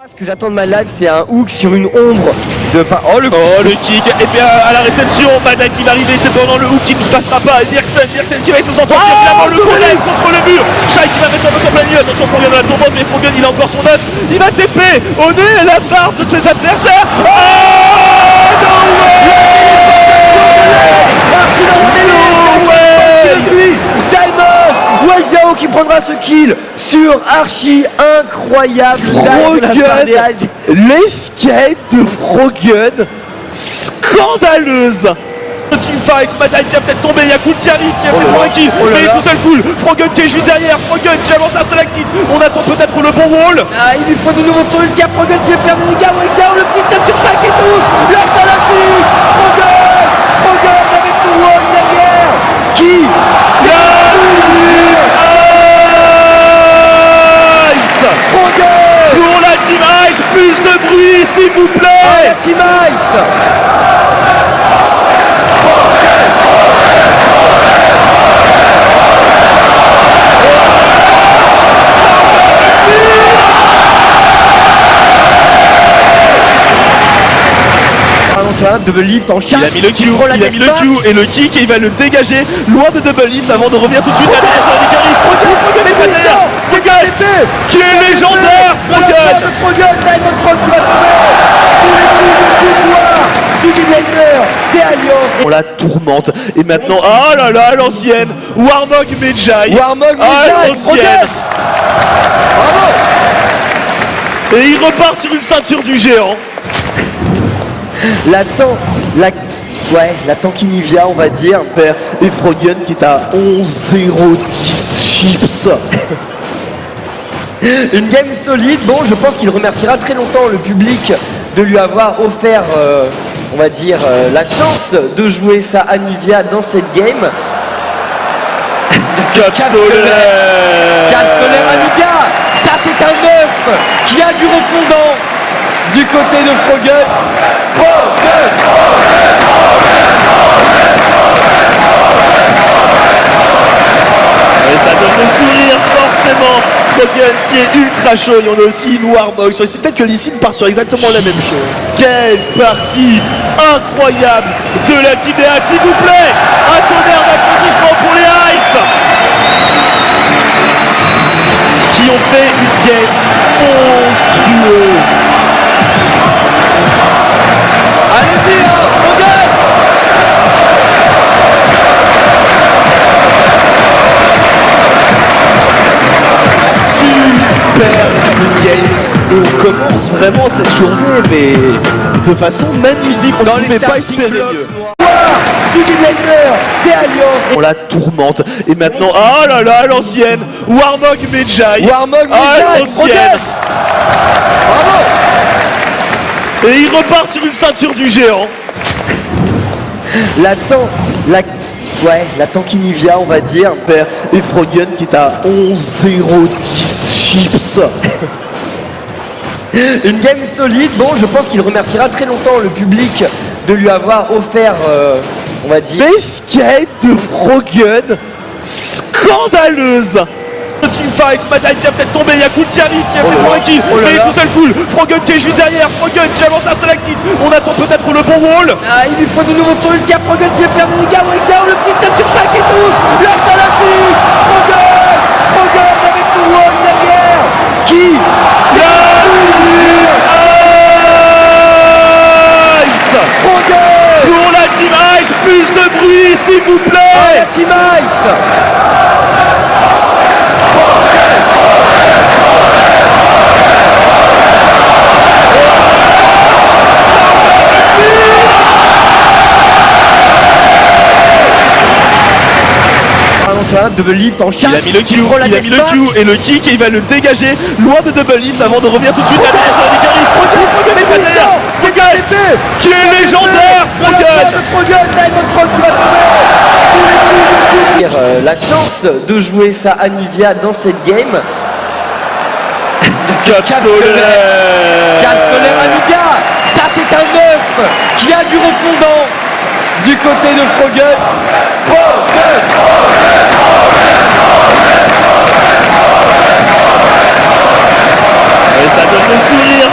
Ce que j'attends de ma live, c'est un hook sur une ombre de pas. Oh le kick. Et bien à la réception, Madame qui va arriver, c'est pendant le hook qui ne passera pas. Et Niersen qui va essayer de s'en sortir. Finalement le collège contre le mur. Shai qui va mettre en plein milieu. Attention, Froggen dans la tourmente, mais Froggen il a encore son œuf. Il va TP au nez et la barre de ses adversaires. Oh Diamond qui prendra ce kill sur Archie, incroyable. Froggen, l'escape de Froggen, scandaleuse. Teamfight, Madai qui a peut-être tombé, il y a Cool qui arrive, qui a peut-être pour un kill, mais il est tout seul Cool. Froggen qui est juste derrière, Froggen qui avance à Stalactite, on attend peut-être le bon wall. Ah, il lui faut de nouveau son ulti à Froggen qui va faire des dégâts, le petit step sur 5 et tout, la Stalactite, Froggen avec son wall derrière, qui pour la Team Ice, plus de bruit s'il vous plaît. La Team Ice. Double lift en chat. Il a mis le Q, et le kick et il va le dégager loin de double lift avant de revenir tout de suite à la sur la Froggen est pas derrière. Froggen qui est légendaire. Froggen, Diamond Frog qui va tomber sous les coups de pouvoir du designer des Alliances. On la tourmente et maintenant, oh là là, l'ancienne Warmog Medjay. L'ancienne. Bravo. Et il repart sur une ceinture du géant. La Tankinivia, on va dire. Père et Froggen qui est à 11-0-10 chips. Une game solide. Bon, je pense qu'il remerciera très longtemps le public de lui avoir offert, on va dire, la chance de jouer sa Anivia dans cette game. Cap solaire Anivia. Ça, c'est un œuf qui a du répondant du côté de Froggen. Et ça donne le sourire forcément. Froggen qui est ultra chaud. Il y en a aussi une Warmog. C'est peut-être que Lee part sur exactement la même chose. Quelle partie incroyable de la Team des Ice, s'il vous plaît. Un tonnerre d'applaudissements pour les Ice qui ont fait une game monstrueuse. Allez-y, Froggen. Super game. Et on commence vraiment cette journée, mais de façon magnifique. On ne pouvait pas espérer mieux. Du designer des Alliances. On la tourmente. Et maintenant, oh là là, l'ancienne Warmog Medjay. L'ancienne. Bravo. Et il repart sur une ceinture du géant. La Tankinivia, on va dire. Père et Froggen qui est à 11-0-10 chips. Une game solide. Bon, je pense qu'il remerciera très longtemps le public de lui avoir offert, on va dire, l'escape de Froggen, scandaleuse. Teamfight, Madai qui a peut-être tombé, il y a Cool qui arrive, qui a peut-être pour un kill, mais il est tout seul Cool. Froggen qui est juste derrière, Froggen qui avance à Stalactite, on attend peut-être le bon wall. Ah, il lui faut de nouveau son ulti à Froggen qui va faire des dégâts, le petit step sur 5 et tout, la Stalactite, Froggen avec son wall derrière, qui Froggen pour la Team Ice, plus de bruit s'il vous plaît. La Team Ice. Double lift en chat. Il a mis le Q, et le kick et il va le dégager loin de double lift avant de revenir tout de suite à la sur la Froggen est pas derrière. Froggen qui est légendaire. Froggen, Diamond Frog qui va tomber sous les coups de la chance de jouer sa Anivia dans cette game. Cap solaire Anivia. Ça, c'est un œuf qui a du répondant du côté de Froggen. Et ça donne le sourire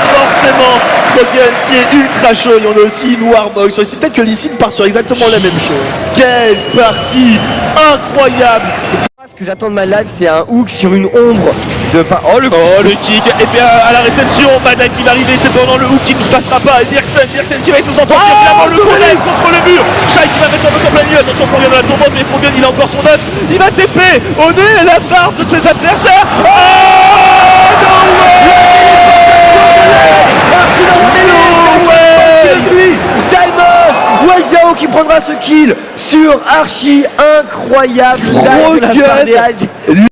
Bogen qui est ultra chaud. Et on a aussi une Warmog. C'est peut-être que Lee Sin part sur exactement la même chose. Quelle partie incroyable! Ce que j'attends de ma live, c'est un hook sur une ombre de pas. Oh le kick. Et bien à la réception, Mana qui va arriver. C'est pendant le hook qui ne passera pas. Et Niersen qui va essayer de s'en sortir. Finalement le collège contre le mur. Shai qui va mettre en plein milieu. Attention, Florian de la tombante. Mais Florian il a encore son œuf. Il va TP au nez et la barbe de ses adversaires. Oh no way! Diamond Wang Xiao qui prendra ce kill sur Archie, incroyable. Bogen